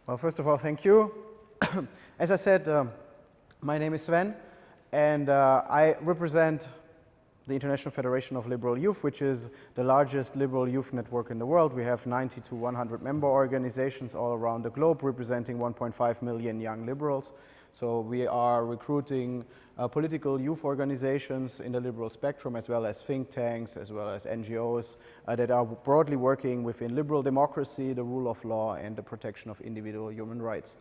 Well, first of all, thank you. As I said, my name is Sven, and I represent the International Federation of Liberal Youth, which is the largest liberal youth network in the world. We have 90 to 100 member organizations all around the globe, representing 1.5 million young liberals. So we are recruiting political youth organizations in the liberal spectrum, as well as think tanks, as well as NGOs that are broadly working within liberal democracy, the rule of law, and the protection of individual human rights.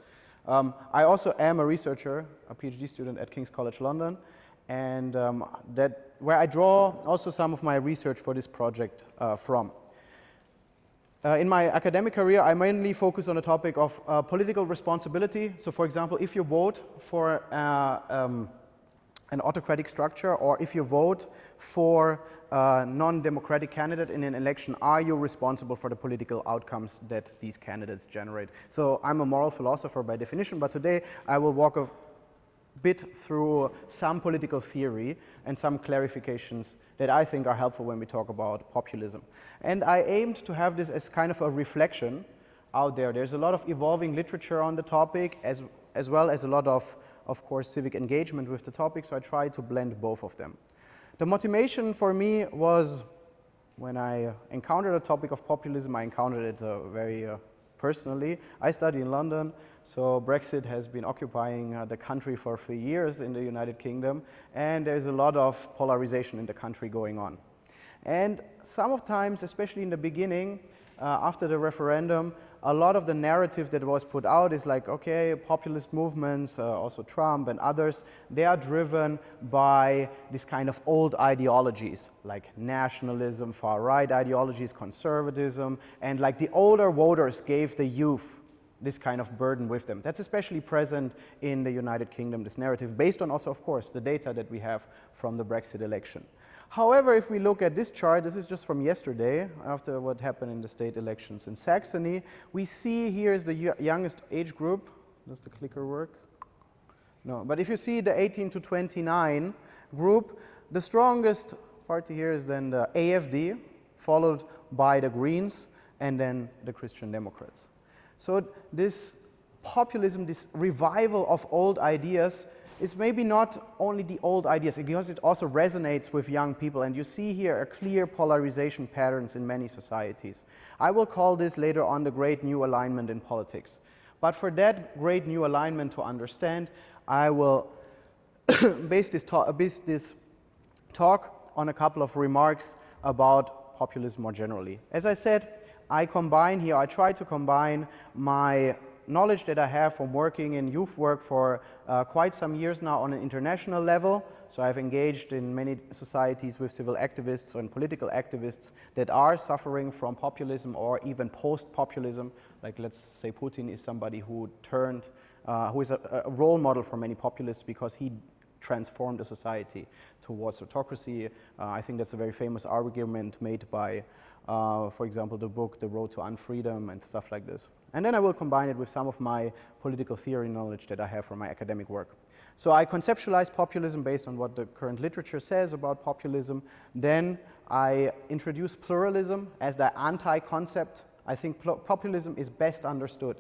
I also am a researcher, a PhD student at King's College London, and where I draw also some of my research for this project from. In my academic career, I mainly focus on the topic of political responsibility. So, for example, if you vote for an autocratic structure, or if you vote for a non-democratic candidate in an election, are you responsible for the political outcomes that these candidates generate? So I'm a moral philosopher by definition, but today I will walk a bit through some political theory and some clarifications that I think are helpful when we talk about populism. And I aimed to have this as kind of a reflection out there. There's a lot of evolving literature on the topic, as well as a lot of course, civic engagement with the topic, so I tried to blend both of them. The motivation for me was, when I encountered the topic of populism, I encountered it very personally. I study in London, so Brexit has been occupying the country for 3 years in the United Kingdom, and there's a lot of polarization in the country going on. And sometimes, especially in the beginning, after the referendum, a lot of the narrative that was put out is like, okay, populist movements, also Trump and others, they are driven by this kind of old ideologies, like nationalism, far-right ideologies, conservatism, and like the older voters gave the youth this kind of burden with them. That's especially present in the United Kingdom, this narrative, based on also, of course, the data that we have from the Brexit election. However, if we look at this chart, this is just from yesterday, after what happened in the state elections in Saxony, we see here is the youngest age group. Does the clicker work? No, but if you see the 18 to 29 group, the strongest party here is then the AFD, followed by the Greens, and then the Christian Democrats. So this populism, this revival of old ideas, is maybe not only the old ideas, because it also resonates with young people, and you see here a clear polarization patterns in many societies. I will call this later on the great new alignment in politics. But for that great new alignment to understand, I will base this talk on a couple of remarks about populism more generally. As I said, I try to combine my knowledge that I have from working in youth work for quite some years now on an international level. So I've engaged in many societies with civil activists and political activists that are suffering from populism or even post-populism. Like, let's say Putin is somebody who is a role model for many populists because he transformed the society towards autocracy. I think that's a very famous argument made by, for example, the book The Road to Unfreedom and stuff like this. And then I will combine it with some of my political theory knowledge that I have from my academic work. So I conceptualize populism based on what the current literature says about populism. Then I introduce pluralism as the anti-concept. I think populism is best understood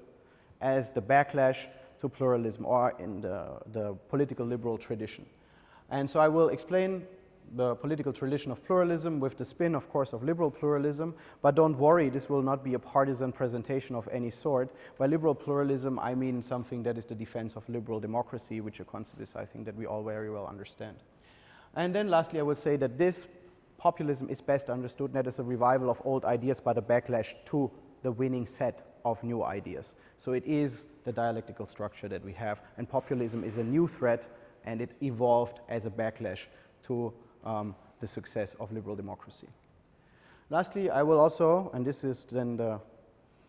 as the backlash to pluralism, or in the political liberal tradition. And so I will explain the political tradition of pluralism with the spin, of course, of liberal pluralism. But don't worry, this will not be a partisan presentation of any sort. By liberal pluralism, I mean something that is the defense of liberal democracy, which a concept is, I think, that we all very well understand. And then lastly, I will say that this populism is best understood not as a revival of old ideas, but a backlash to the winning set of new ideas. So it is the dialectical structure that we have, and populism is a new threat, and it evolved as a backlash to the success of liberal democracy. Lastly, I will also, and this is then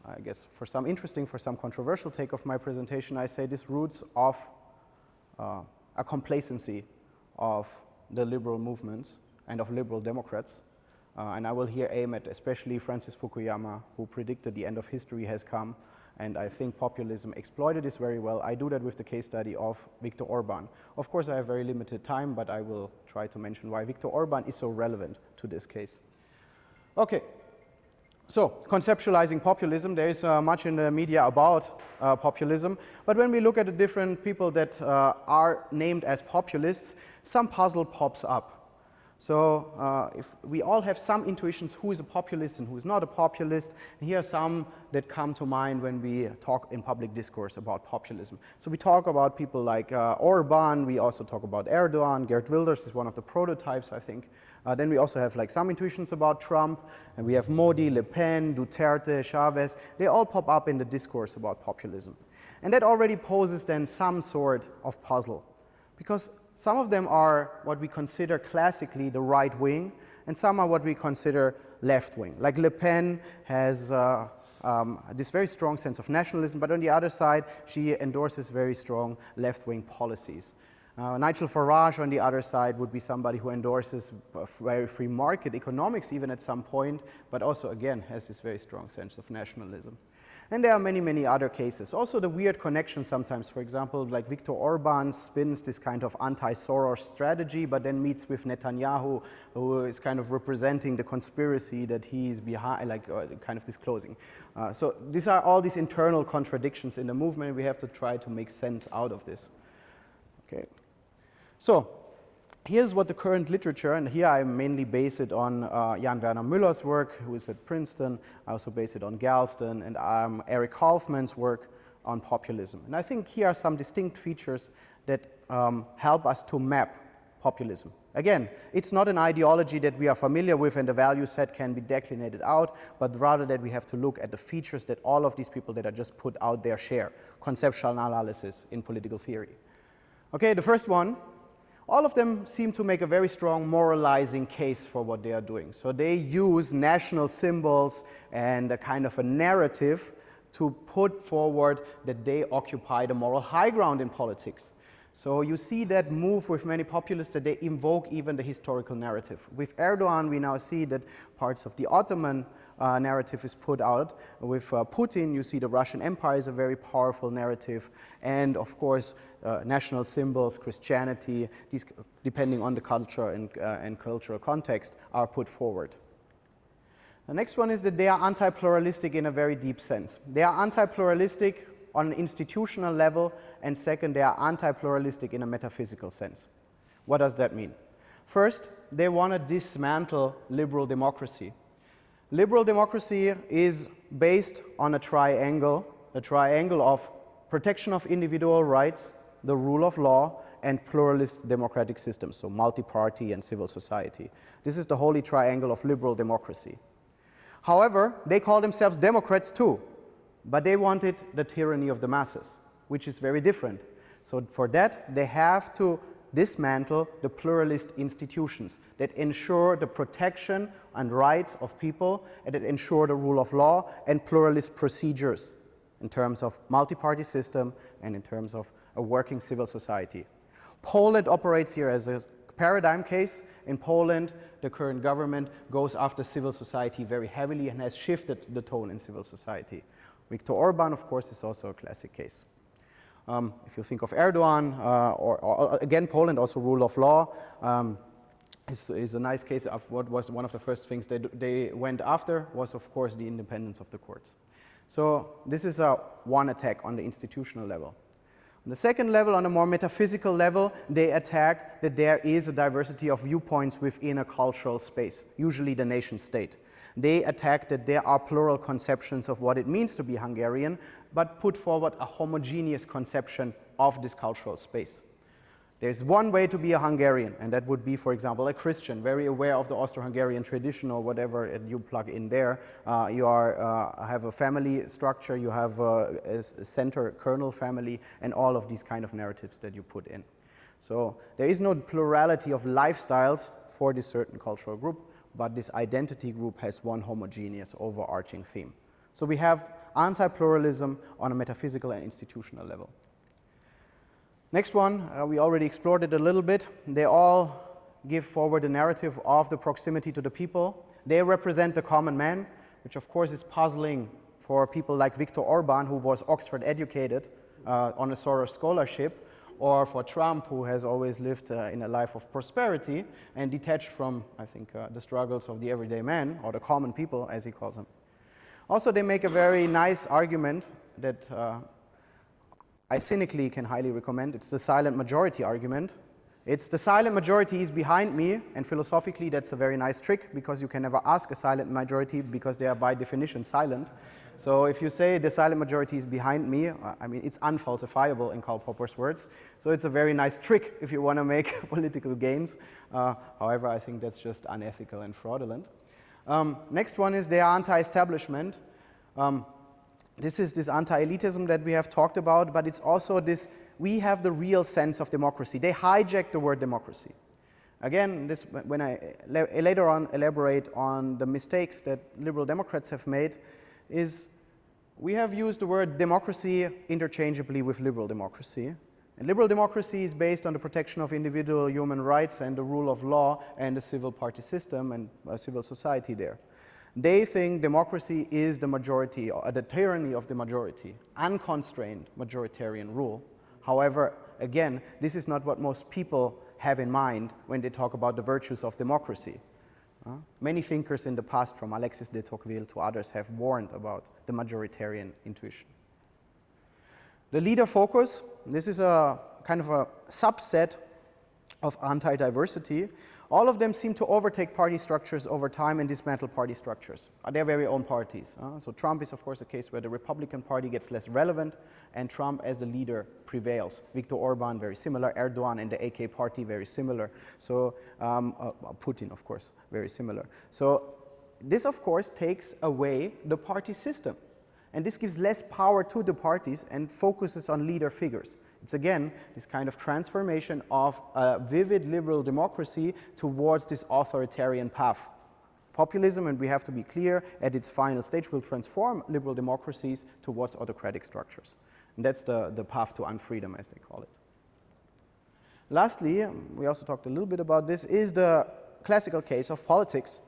I guess for some interesting, for some controversial take of my presentation, I say this roots of a complacency of the liberal movements and of liberal Democrats. And I will here aim at especially Francis Fukuyama, who predicted the end of history has come, and I think populism exploited this very well. I do that with the case study of Viktor Orban. Of course, I have very limited time, but I will try to mention why Viktor Orban is so relevant to this case. Okay, So, conceptualizing populism, there is much in the media about populism, but when we look at the different people that are named as populists, some puzzle pops up. So, if we all have some intuitions who is a populist and who is not a populist, and here are some that come to mind when we talk in public discourse about populism. So, we talk about people like Orban, we also talk about Erdogan, Geert Wilders is one of the prototypes, I think. Then we also have like some intuitions about Trump, and we have Modi, Le Pen, Duterte, Chavez. They all pop up in the discourse about populism. And that already poses then some sort of puzzle, because some of them are what we consider classically the right wing, and some are what we consider left wing. Like Le Pen has this very strong sense of nationalism, but on the other side, she endorses very strong left wing policies. Nigel Farage, on the other side, would be somebody who endorses very free market economics, even at some point, but also, again, has this very strong sense of nationalism. And there are many, many other cases. Also the weird connection sometimes, for example, like Viktor Orban spins this kind of anti-Soros strategy, but then meets with Netanyahu, who is kind of representing the conspiracy that he's behind, like kind of disclosing. So these are all these internal contradictions in the movement, and we have to try to make sense out of this. Okay. So, here's what the current literature, and here I mainly base it on Jan Werner Müller's work, who is at Princeton. I also base it on Galston, and Eric Kaufmann's work on populism. And I think here are some distinct features that help us to map populism. Again, it's not an ideology that we are familiar with and the value set can be declinated out, but rather that we have to look at the features that all of these people that I just put out there share. Conceptual analysis in political theory. Okay, the first one, all of them seem to make a very strong moralizing case for what they are doing. So they use national symbols and a kind of a narrative to put forward that they occupy the moral high ground in politics. So you see that move with many populists that they invoke even the historical narrative. With Erdogan, we now see that parts of the Ottoman narrative is put out. With Putin, you see the Russian Empire is a very powerful narrative, and of course, national symbols, Christianity, these, depending on the culture and cultural context, are put forward. The next one is that they are anti-pluralistic in a very deep sense. They are anti-pluralistic on an institutional level, and second, they are anti-pluralistic in a metaphysical sense. What does that mean? First, they want to dismantle liberal democracy. Liberal democracy is based on a triangle of protection of individual rights, the rule of law, and pluralist democratic systems, so multi-party and civil society. This is the holy triangle of liberal democracy. However, they call themselves Democrats too, but they wanted the tyranny of the masses, which is very different. So for that, they have to dismantle the pluralist institutions that ensure the protection and rights of people and that ensure the rule of law and pluralist procedures in terms of multi-party system and in terms of a working civil society. Poland operates here as a paradigm case. In Poland, the current government goes after civil society very heavily and has shifted the tone in civil society. Viktor Orban, of course, is also a classic case. If you think of Erdogan, or again, Poland, also rule of law, is a nice case of what was one of the first things they went after was, of course, the independence of the courts. So this is one attack on the institutional level. On the second level, on a more metaphysical level, they attack that there is a diversity of viewpoints within a cultural space, usually the nation state. They attack that there are plural conceptions of what it means to be Hungarian, but put forward a homogeneous conception of this cultural space. There's one way to be a Hungarian, and that would be, for example, a Christian, very aware of the Austro-Hungarian tradition or whatever you plug in there. You have a family structure, you have a center kernel family, and all of these kind of narratives that you put in. So there is no plurality of lifestyles for this certain cultural group, but this identity group has one homogeneous overarching theme. So we have anti-pluralism on a metaphysical and institutional level. Next one, we already explored it a little bit. They all give forward the narrative of the proximity to the people. They represent the common man, which of course is puzzling for people like Viktor Orban, who was Oxford educated on a Soros scholarship, or for Trump, who has always lived in a life of prosperity and detached from, I think, the struggles of the everyday man, or the common people, as he calls them. Also, they make a very nice argument that I cynically can highly recommend. It's the silent majority argument. It's the silent majority is behind me, and philosophically that's a very nice trick because you can never ask a silent majority because they are by definition silent. So if you say the silent majority is behind me, I mean it's unfalsifiable in Karl Popper's words. So it's a very nice trick if you want to make political gains. However, I think that's just unethical and fraudulent. Next one is they are anti-establishment. This is this anti-elitism that we have talked about, but it's also this, we have the real sense of democracy. They hijack the word democracy. Again, this, when I later on elaborate on the mistakes that liberal Democrats have made, is we have used the word democracy interchangeably with liberal democracy. And liberal democracy is based on the protection of individual human rights and the rule of law and the civil party system and civil society there. They think democracy is the majority, or the tyranny of the majority, unconstrained majoritarian rule. However, again, this is not what most people have in mind when they talk about the virtues of democracy. Many thinkers in the past, from Alexis de Tocqueville to others, have warned about the majoritarian intuition. The leader focus, this is a kind of a subset of anti-diversity. All of them seem to overtake party structures over time and dismantle party structures, their very own parties. So Trump is, of course, a case where the Republican Party gets less relevant and Trump as the leader prevails. Viktor Orban, very similar. Erdogan and the AK party, very similar. So Putin, of course, very similar. So this, of course, takes away the party system. And this gives less power to the parties and focuses on leader figures. It's again this kind of transformation of a vivid liberal democracy towards this authoritarian path. Populism, and we have to be clear, at its final stage will transform liberal democracies towards autocratic structures. And that's the path to unfreedom, as they call it. Lastly, we also talked a little bit about this, is the classical case of politics.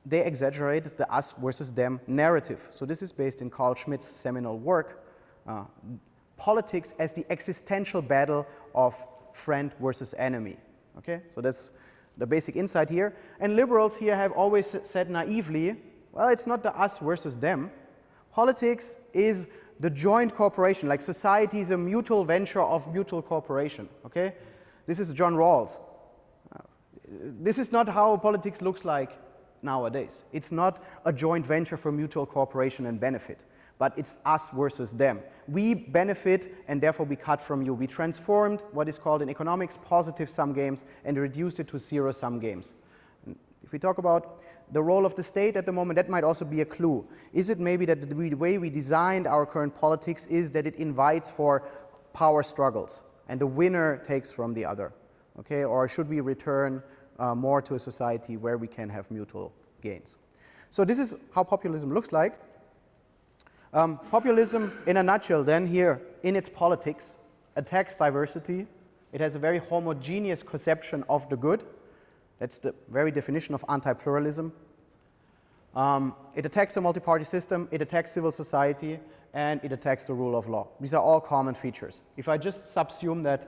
They exaggerate the us versus them narrative. So this is based in Carl Schmitt's seminal work, Politics as the existential battle of friend versus enemy. Okay, so that's the basic insight here. And liberals here have always said naively, well, it's not the us versus them. Politics is the joint cooperation, like society is a mutual venture of mutual cooperation. Okay, this is John Rawls. This is not how politics looks like nowadays. It's not a joint venture for mutual cooperation and benefit, but it's us versus them. We benefit and therefore we cut from you. We transformed what is called in economics positive sum games and reduced it to zero sum games. If we talk about the role of the state at the moment, that might also be a clue. Is it maybe that the way we designed our current politics is that it invites for power struggles and the winner takes from the other? Okay, or should we return more to a society where we can have mutual gains? So this is how populism looks like. Populism, in a nutshell, then here in its politics, attacks diversity. It has a very homogeneous conception of the good. That's the very definition of anti-pluralism. It attacks the multi-party system, it attacks civil society, and it attacks the rule of law. These are all common features. If I just subsume that,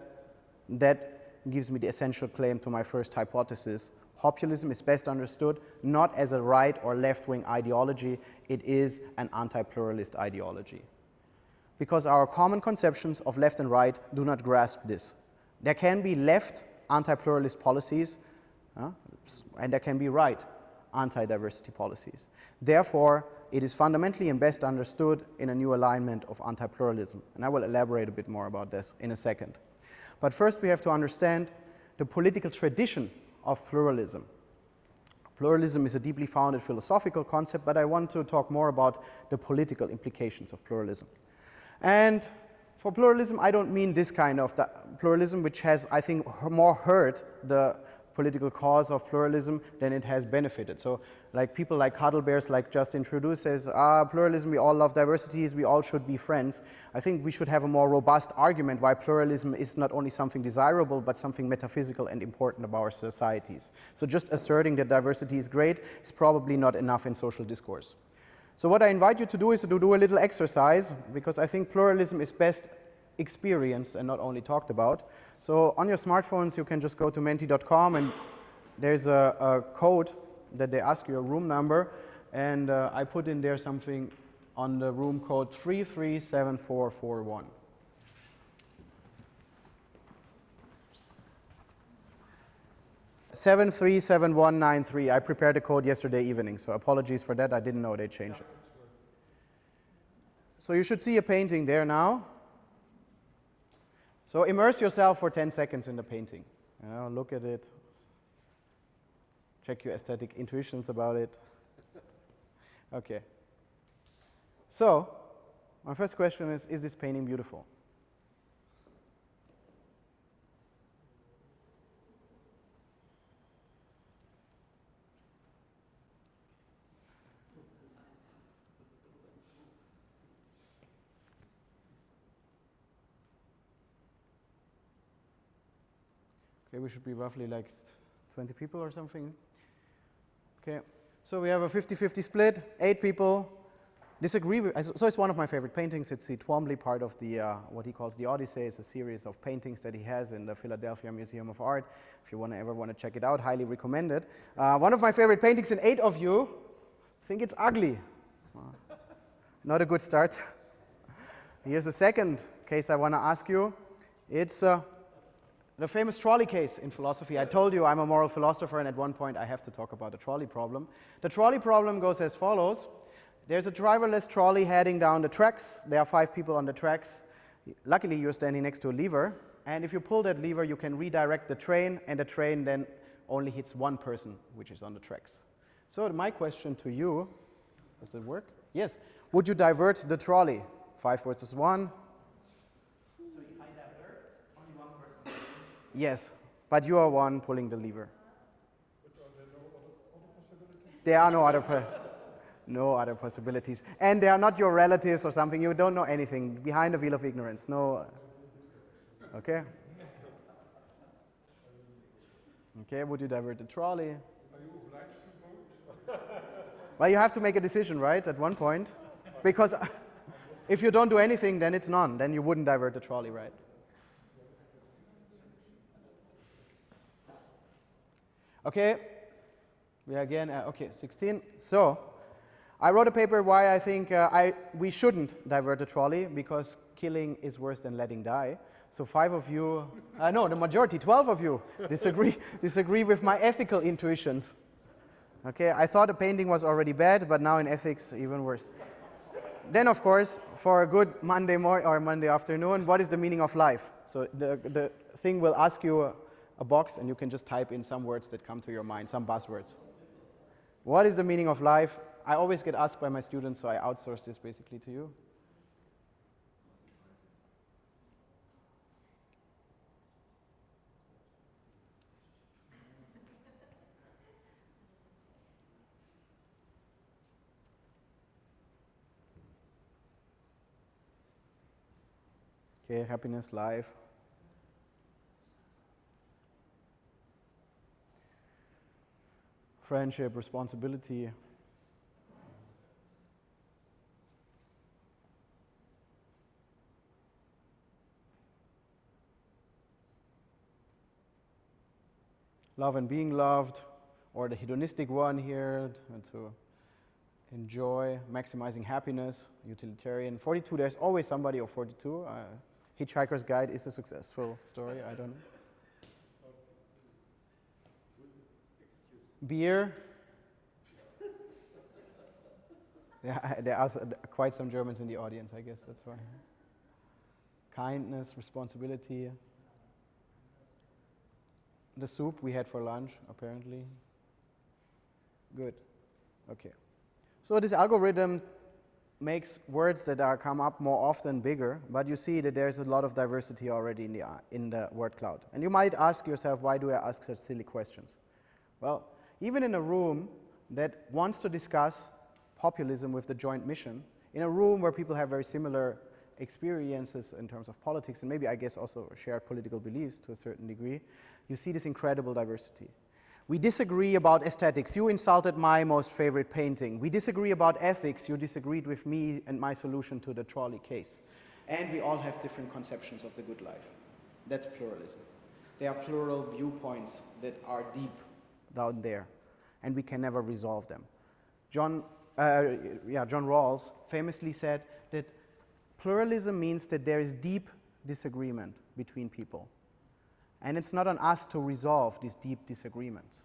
that gives me the essential claim to my first hypothesis. Populism is best understood not as a right or left-wing ideology, it is an anti-pluralist ideology. Because our common conceptions of left and right do not grasp this. There can be left anti-pluralist policies, and there can be right anti-diversity policies. Therefore, it is fundamentally and best understood in a new alignment of anti-pluralism. And I will elaborate a bit more about this in a second. But first we have to understand the political tradition of pluralism. Pluralism is a deeply founded philosophical concept, but I want to talk more about the political implications of pluralism. And for pluralism, I don't mean this kind of pluralism, which has, I think, more hurt the political cause of pluralism than it has benefited. So like people like cuddle bears, like Justin Trudeau says, pluralism, we all love diversities, we all should be friends. I think we should have a more robust argument why pluralism is not only something desirable, but something metaphysical and important about our societies. So just asserting that diversity is great is probably not enough in social discourse. So what I invite you to do is to do a little exercise, because I think pluralism is best experienced and not only talked about. So on your smartphones, you can just go to menti.com and there's a code that they ask you, a room number, And I put in there something on the room code 337441. (737193). I prepared the code yesterday evening, so apologies for that. I didn't know they changed it. So you should see a painting there now. So immerse yourself for 10 seconds in the painting. Look at it. Check your aesthetic intuitions about it. Okay. So, my first question is this painting beautiful? Okay, we should be roughly like 20 people or something. Okay, so we have a 50-50 split, 8 people disagree with, so it's one of my favorite paintings. It's the Twombly part of the, what he calls the Odyssey. It's a series of paintings that he has in the Philadelphia Museum of Art. If you ever want to check it out, highly recommend it. One of my favorite paintings, and 8 of you think it's ugly. Not a good start. Here's the second case I want to ask you. It's the famous trolley case in philosophy. I told you I'm a moral philosopher, and at one point I have to talk about the trolley problem. The trolley problem goes as follows. There's a driverless trolley heading down the tracks. There are 5 people on the tracks. Luckily, you're standing next to a lever, and if you pull that lever, you can redirect the train, and the train then only hits one person, which is on the tracks. So my question to you, does that work? Yes. Would you divert the trolley? 5 versus 1. Yes, but you are one pulling the lever. There are no other possibilities. And they are not your relatives or something. You don't know anything. Behind the veil of ignorance. No. Okay? Okay, would you divert the trolley? Are you obliged to vote? Well, you have to make a decision, right, at one point? Because if you don't do anything, then it's none. Then you wouldn't divert the trolley, right? Okay, we are again, okay, 16. So, I wrote a paper why I think we shouldn't divert the trolley, because killing is worse than letting die. So 5 of you, no, the majority, 12 of you disagree with my ethical intuitions. Okay, I thought the painting was already bad, but now in ethics, even worse. Then, of course, for a good Monday morning or Monday afternoon, what is the meaning of life? So the thing will ask you a box, and you can just type in some words that come to your mind, some buzzwords. What is the meaning of life? I always get asked by my students, so I outsource this basically to you. Okay, happiness, life. Friendship, responsibility. Love and being loved, or the hedonistic one here, to enjoy, maximizing happiness, utilitarian. 42, there's always somebody of 42. Hitchhiker's Guide is a successful story, I don't know. Beer. Yeah, there are quite some Germans in the audience, I guess that's why. Kindness, responsibility. The soup we had for lunch, apparently. Good. Okay. So this algorithm makes words that come up more often bigger, but you see that there's a lot of diversity already in the word cloud. And you might ask yourself, why do I ask such silly questions? Well, even in a room that wants to discuss populism with the joint mission, in a room where people have very similar experiences in terms of politics, and maybe I guess also shared political beliefs to a certain degree, you see this incredible diversity. We disagree about aesthetics. You insulted my most favorite painting. We disagree about ethics. You disagreed with me and my solution to the trolley case. And we all have different conceptions of the good life. That's pluralism. There are plural viewpoints that are deep down there, and we can never resolve them. John John Rawls famously said that pluralism means that there is deep disagreement between people. And it's not on us to resolve these deep disagreements.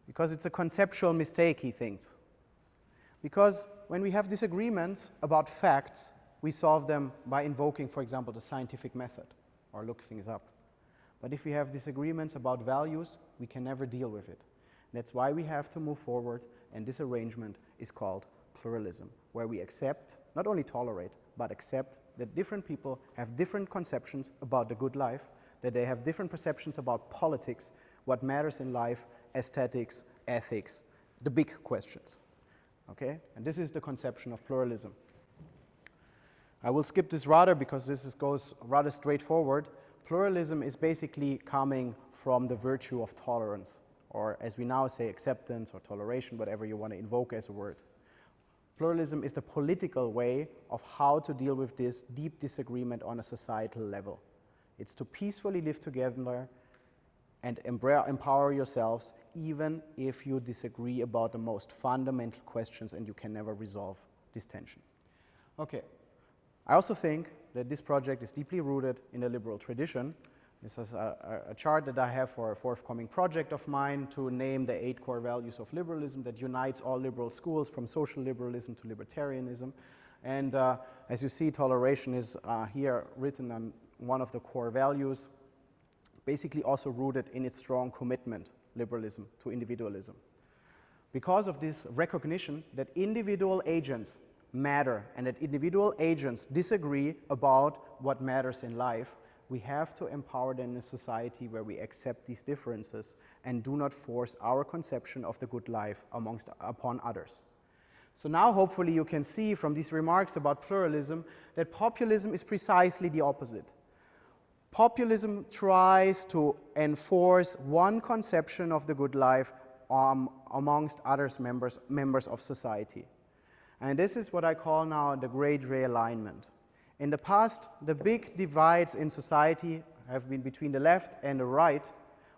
Because it's a conceptual mistake, he thinks. Because when we have disagreements about facts, we solve them by invoking, for example, the scientific method or look things up. But if we have disagreements about values, we can never deal with it. That's why we have to move forward, and this arrangement is called pluralism, where we accept, not only tolerate, but accept that different people have different conceptions about the good life, that they have different perceptions about politics, what matters in life, aesthetics, ethics, the big questions. Okay? And this is the conception of pluralism. I will skip this rather because goes rather straightforward. Pluralism is basically coming from the virtue of tolerance, or as we now say, acceptance or toleration, whatever you want to invoke as a word. Pluralism is the political way of how to deal with this deep disagreement on a societal level. It's to peacefully live together and empower yourselves even if you disagree about the most fundamental questions and you can never resolve this tension. Okay, I also think that this project is deeply rooted in the liberal tradition. This is a chart that I have for a forthcoming project of mine to name the 8 core values of liberalism that unites all liberal schools from social liberalism to libertarianism. And as you see, toleration is here written on one of the core values, basically also rooted in its strong commitment, liberalism, to individualism. Because of this recognition that individual agents matter and that individual agents disagree about what matters in life, we have to empower them in a society where we accept these differences and do not force our conception of the good life upon others. So now hopefully you can see from these remarks about pluralism that populism is precisely the opposite. Populism tries to enforce one conception of the good life amongst others members of society. And this is what I call now the great realignment. In the past, the big divides in society have been between the left and the right,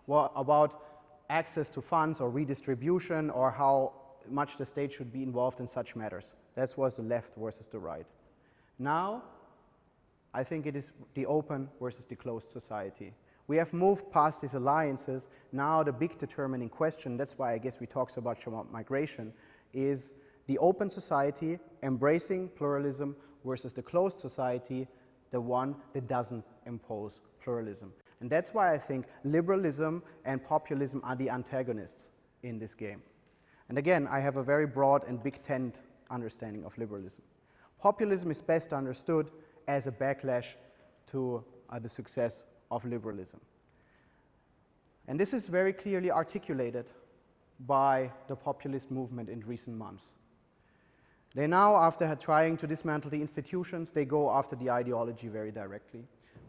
about access to funds or redistribution or how much the state should be involved in such matters. That was the left versus the right. Now, I think it is the open versus the closed society. We have moved past these alliances. Now the big determining question, that's why I guess we talk so much about migration, is the open society embracing pluralism versus the closed society, the one that doesn't impose pluralism. And that's why I think liberalism and populism are the antagonists in this game. And again, I have a very broad and big tent understanding of liberalism. Populism is best understood as a backlash to the success of liberalism. And this is very clearly articulated by the populist movement in recent months. They now, after trying to dismantle the institutions, they go after the ideology very directly.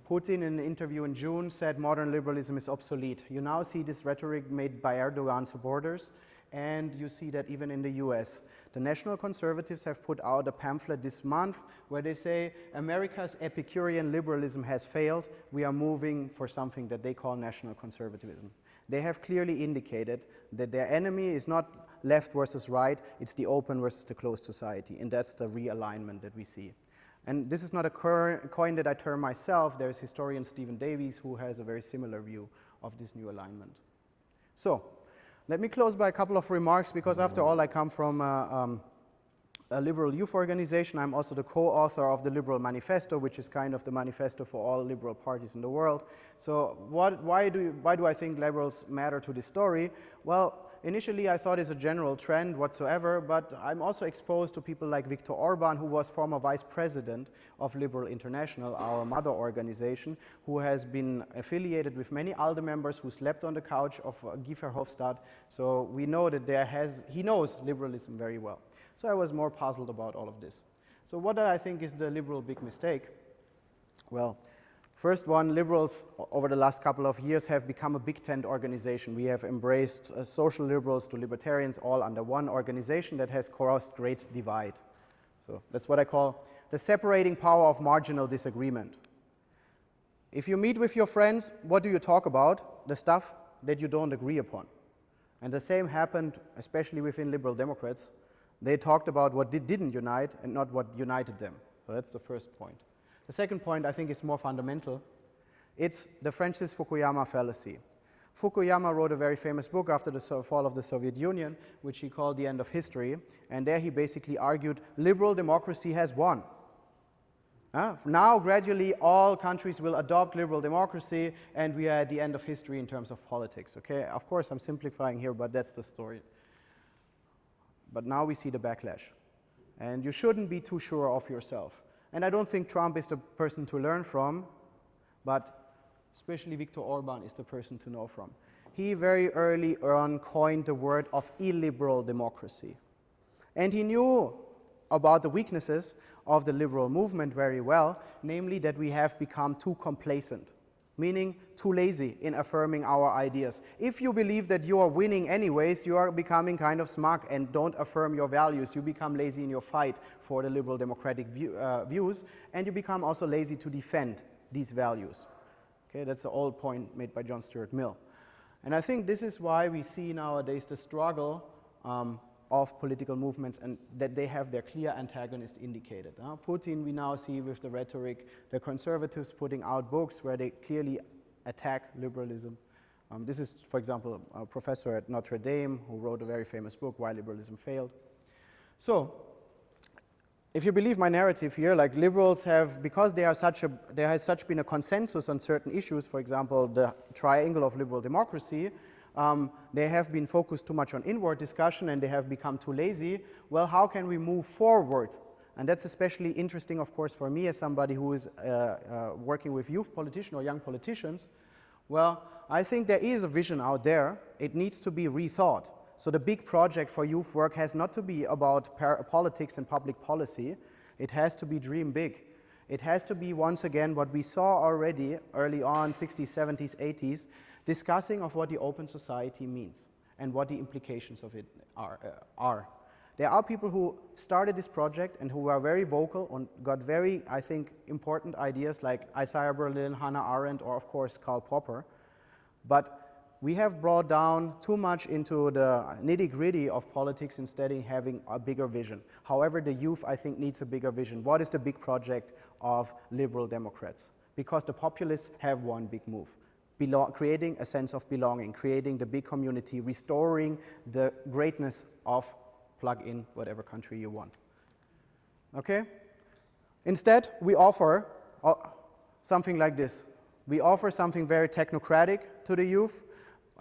Putin, in an interview in June, said modern liberalism is obsolete. You now see this rhetoric made by Erdogan supporters, and you see that even in the US. The National Conservatives have put out a pamphlet this month where they say America's Epicurean liberalism has failed. We are moving for something that they call national conservatism. They have clearly indicated that their enemy is not left versus right, it's the open versus the closed society, and that's the realignment that we see. And this is not a coin that I term myself. There's historian Stephen Davies who has a very similar view of this new alignment. So, let me close by a couple of remarks, because after all I come from a liberal youth organization. I'm also the co-author of the Liberal Manifesto, which is kind of the manifesto for all liberal parties in the world. So why do I think liberals matter to this story? Well, initially I thought it's a general trend whatsoever, but I'm also exposed to people like Viktor Orban, who was former vice president of Liberal International, our mother organization, who has been affiliated with many ALDE members who slept on the couch of Guy Verhofstadt. So we know that he knows liberalism very well. So I was more puzzled about all of this. So what do I think is the liberal big mistake? Well, first one, liberals over the last couple of years have become a big tent organization. We have embraced social liberals to libertarians all under one organization that has caused great divide. So that's what I call the separating power of marginal disagreement. If you meet with your friends, what do you talk about? The stuff that you don't agree upon. And the same happened, especially within liberal Democrats. They talked about what didn't unite and not what united them. So that's the first point. The second point, I think, is more fundamental. It's the Francis Fukuyama fallacy. Fukuyama wrote a very famous book after the fall of the Soviet Union, which he called The End of History, and there he basically argued liberal democracy has won. Now, gradually, all countries will adopt liberal democracy, and we are at the end of history in terms of politics. Okay, of course, I'm simplifying here, but that's the story. But now we see the backlash, and you shouldn't be too sure of yourself. And I don't think Trump is the person to learn from, but especially Viktor Orban is the person to know from. He very early on coined the word of illiberal democracy, and he knew about the weaknesses of the liberal movement very well, namely that we have become too complacent, meaning too lazy in affirming our ideas. If you believe that you are winning anyways, you are becoming kind of smug and don't affirm your values. You become lazy in your fight for the liberal democratic views, and you become also lazy to defend these values. Okay, that's the old point made by John Stuart Mill. And I think this is why we see nowadays the struggle of political movements, and that they have their clear antagonist indicated. Putin, we now see with the rhetoric, the conservatives putting out books where they clearly attack liberalism. This is, for example, a professor at Notre Dame who wrote a very famous book, Why Liberalism Failed. So, if you believe my narrative here, like liberals have, because there has such been a consensus on certain issues, for example, the triangle of liberal democracy, they have been focused too much on inward discussion and they have become too lazy. Well, how can we move forward? And that's especially interesting, of course, for me as somebody who is working with youth politicians or young politicians. Well, I think there is a vision out there. It needs to be rethought. So the big project for youth work has not to be about politics and public policy. It has to be dream big. It has to be, once again, what we saw already early on, 60s, 70s, 80s, discussing of what the open society means and what the implications of it are. There are people who started this project and who are very vocal and got very, I think, important ideas like Isaiah Berlin, Hannah Arendt, or of course Karl Popper. But we have brought down too much into the nitty-gritty of politics instead of having a bigger vision. However, the youth, I think, needs a bigger vision. What is the big project of liberal Democrats? Because the populists have one big move. Creating a sense of belonging, creating the big community, restoring the greatness of plug in whatever country you want. Okay? Instead, we offer something like this. We offer something very technocratic to the youth.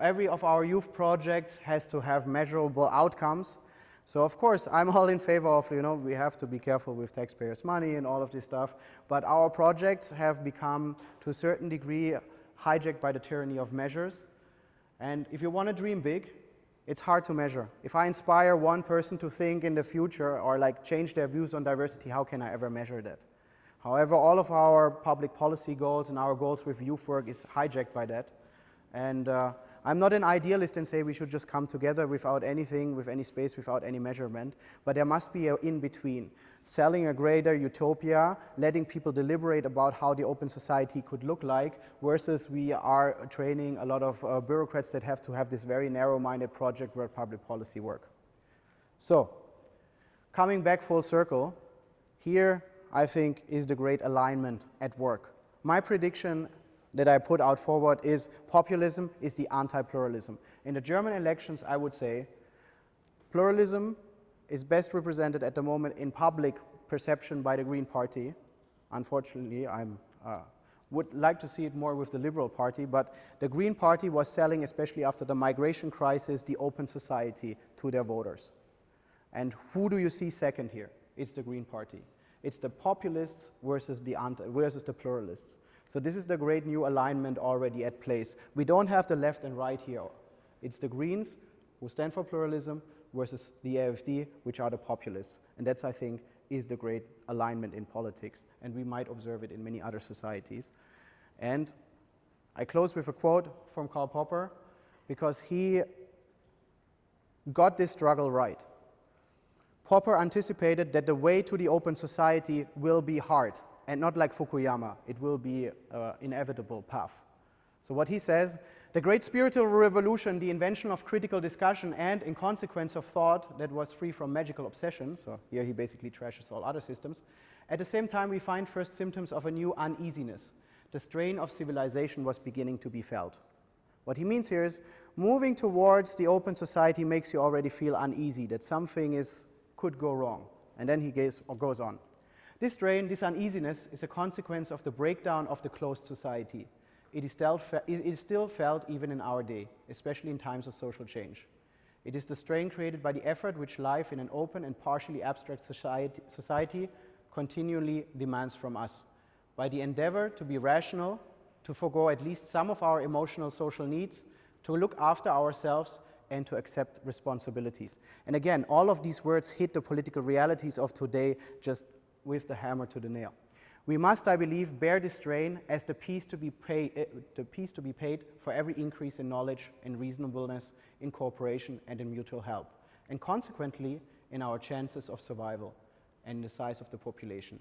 Every of our youth projects has to have measurable outcomes. So of course, I'm all in favor of, we have to be careful with taxpayers' money and all of this stuff, but our projects have become, to a certain degree, hijacked by the tyranny of measures. And if you want to dream big, it's hard to measure. If I inspire one person to think in the future or like change their views on diversity, how can I ever measure that? However, all of our public policy goals and our goals with youth work is hijacked by that. And I'm not an idealist and say we should just come together without anything, with any space, without any measurement, but there must be an in-between. Selling a greater utopia, letting people deliberate about how the open society could look like, versus we are training a lot of bureaucrats that have to have this very narrow-minded project where public policy work. So, coming back full circle, here I think is the great alignment at work. My prediction that I put out forward is populism is the anti-pluralism. In the German elections, I would say pluralism is best represented at the moment in public perception by the Green Party. Unfortunately, I would like to see it more with the Liberal Party, but the Green Party was selling, especially after the migration crisis, the open society to their voters. And who do you see second here? It's the Green Party. It's the populists versus the pluralists. So this is the great new alignment already at place. We don't have the left and right here. It's the Greens, who stand for pluralism, versus the AfD, which are the populists. And that's, I think, is the great alignment in politics. And we might observe it in many other societies. And I close with a quote from Karl Popper, because he got this struggle right. Popper anticipated that the way to the open society will be hard, and not like Fukuyama, it will be an inevitable path. So what he says, the great spiritual revolution, the invention of critical discussion, and in consequence of thought that was free from magical obsession, so here he basically trashes all other systems, at the same time we find first symptoms of a new uneasiness. The strain of civilization was beginning to be felt. What he means here is moving towards the open society makes you already feel uneasy, that something could go wrong. And then he goes on. This strain, this uneasiness, is a consequence of the breakdown of the closed society. It is still felt even in our day, especially in times of social change. It is the strain created by the effort which life in an open and partially abstract society continually demands from us, by the endeavor to be rational, to forego at least some of our emotional social needs, to look after ourselves, and to accept responsibilities. And again, all of these words hit the political realities of today just with the hammer to the nail. We must, I believe, bear this strain as the piece to be paid for every increase in knowledge, in reasonableness, in cooperation, and in mutual help, and consequently in our chances of survival and the size of the population.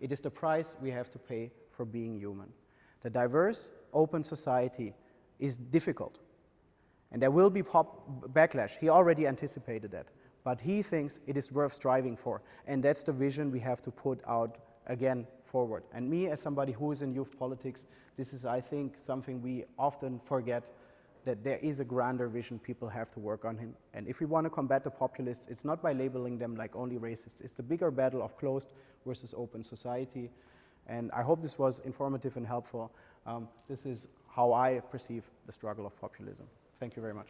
It is the price we have to pay for being human. The diverse, open society is difficult, and there will be backlash. He already anticipated that, but he thinks it is worth striving for, and that's the vision we have to put out again forward. And me, as somebody who is in youth politics, this is, I think, something we often forget, that there is a grander vision people have to work on him. And if we want to combat the populists, it's not by labeling them like only racists. It's the bigger battle of closed versus open society. And I hope this was informative and helpful. This is how I perceive the struggle of populism. Thank you very much.